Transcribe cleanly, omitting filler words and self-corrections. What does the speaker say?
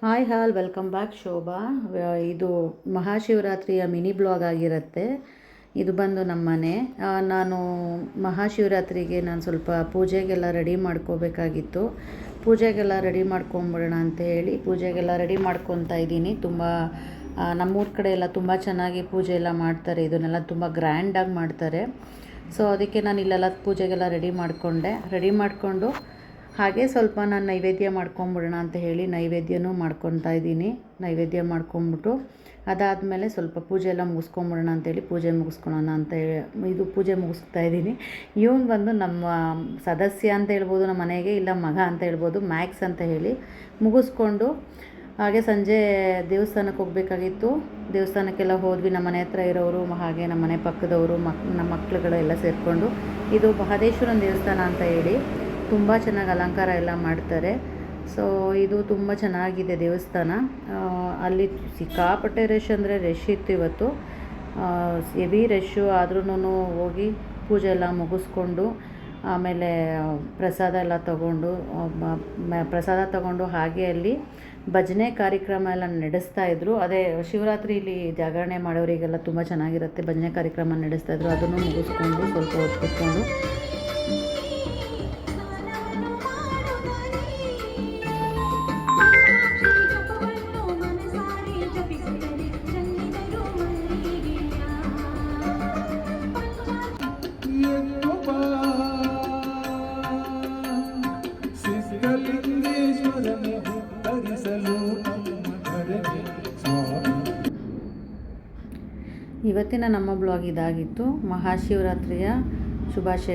Hi ಹಾಲ್ welcome back Shobha. ಇದು ಮಹಾಶಿವರಾತ್ರಿಯ mini blog ಆಗಿರುತ್ತೆ. ಇದು ಬಂದು ನಮ್ಮ ಮನೆ. ನಾನು ಮಹಾಶಿವರಾತ್ರಿಗೆ ನಾನು ಸ್ವಲ್ಪ ಪೂಜೆಗೆಲ್ಲ ರೆಡಿ ಮಾಡ್ಕೋಬೇಕಾಗಿತ್ತು. ಪೂಜೆಗೆಲ್ಲ ರೆಡಿ ಮಾಡ್ಕೊಂಬಿಡೋಣ ಅಂತ ಹೇಳಿ ಪೂಜೆಗೆಲ್ಲ ರೆಡಿ ಮಾಡ್ಕೊತಾ ಇದ್ದೀನಿ. ತುಂಬ ನಮ್ಮೂರ ಕಡೆ ಎಲ್ಲ ತುಂಬ ಚೆನ್ನಾಗಿ ಪೂಜೆ ಎಲ್ಲ ಮಾಡ್ತಾರೆ. ಇದನ್ನೆಲ್ಲ ತುಂಬ ಗ್ರ್ಯಾಂಡಾಗಿ ಮಾಡ್ತಾರೆ. ಸೊ ಅದಕ್ಕೆ ನಾನು ಇಲ್ಲೆಲ್ಲ ಪೂಜೆಗೆಲ್ಲ ರೆಡಿ ಮಾಡಿಕೊಂಡು ಹಾಗೆ ಸ್ವಲ್ಪ ನಾನು ನೈವೇದ್ಯ ಮಾಡ್ಕೊಂಬಿಡೋಣ ಅಂತ ಹೇಳಿ ನೈವೇದ್ಯನೂ ಮಾಡ್ಕೊತಾ ಇದ್ದೀನಿ. ನೈವೇದ್ಯ ಮಾಡ್ಕೊಂಬಿಟ್ಟು ಅದಾದಮೇಲೆ ಸ್ವಲ್ಪ ಪೂಜೆ ಎಲ್ಲ ಮುಗಿಸ್ಕೊಂಬಿಡೋಣ ಅಂತೇಳಿ ಪೂಜೆ ಮುಗಿಸ್ಕೊಳೋಣ ಅಂತ ಪೂಜೆ ಮುಗಿಸ್ತಾ ಇದ್ದೀನಿ. ಇವನು ಬಂದು ನಮ್ಮ ಸದಸ್ಯ ಅಂತ ಹೇಳ್ಬೋದು, ನಮ್ಮ ಮನೆಗೆ ಇಲ್ಲ ಮಗ ಅಂತ ಹೇಳ್ಬೋದು, ಮ್ಯಾಕ್ಸ್ ಅಂತ ಹೇಳಿ ಮುಗಿಸ್ಕೊಂಡು ಹಾಗೆ ಸಂಜೆ ದೇವಸ್ಥಾನಕ್ಕೆ ಹೋಗಬೇಕಾಗಿತ್ತು. ದೇವಸ್ಥಾನಕ್ಕೆಲ್ಲ ಹೋದ್ವಿ. ನಮ್ಮ ಮನೆ ಹತ್ರ ಇರೋರು ಹಾಗೆ ನಮ್ಮ ಮನೆ ಪಕ್ಕದವರು ನಮ್ಮ ಮಕ್ಕಳುಗಳೆಲ್ಲ ಸೇರಿಕೊಂಡು. ಇದು ಮಹದೇಶ್ವರನ ದೇವಸ್ಥಾನ ಅಂತ ಹೇಳಿ ತುಂಬ ಚೆನ್ನಾಗಿ ಅಲಂಕಾರ ಎಲ್ಲ ಮಾಡ್ತಾರೆ. ಸೊ ಇದು ತುಂಬ ಚೆನ್ನಾಗಿದೆ ದೇವಸ್ಥಾನ. ಅಲ್ಲಿ ಸಿಕ್ಕಾಪಟ್ಟೆ ರಶ್ ಅಂದರೆ ರಶ್ ಇತ್ತು ಇವತ್ತು, ಹೆವಿ ರಶ್ಶು. ಆದ್ರೂ ಹೋಗಿ ಪೂಜೆ ಎಲ್ಲ ಮುಗಿಸ್ಕೊಂಡು ಆಮೇಲೆ ಪ್ರಸಾದ ಎಲ್ಲ ತಗೊಂಡು ಹಾಗೆ ಅಲ್ಲಿ ಭಜನೆ ಕಾರ್ಯಕ್ರಮ ಎಲ್ಲ ನಡೆಸ್ತಾಯಿದ್ರು. ಅದೇ ಶಿವರಾತ್ರಿಲಿ ಜಾಗರಣೆ ಮಾಡೋರಿಗೆಲ್ಲ ತುಂಬ ಚೆನ್ನಾಗಿರುತ್ತೆ. ಭಜನೆ ಕಾರ್ಯಕ್ರಮ ನಡೆಸ್ತಾಯಿದ್ರು. ಅದನ್ನು ಮುಗಿಸ್ಕೊಂಡು ಸ್ವಲ್ಪ ಹೊತ್ತು ಕೂತ್ಕೊಂಡು ಇವತ್ತಿನ ನಮ್ಮ ಬ್ಲಾಗ್ ಇದಾಗಿತ್ತು. ಮಹಾಶಿವರಾತ್ರಿಯ ಶುಭಾಶಯ.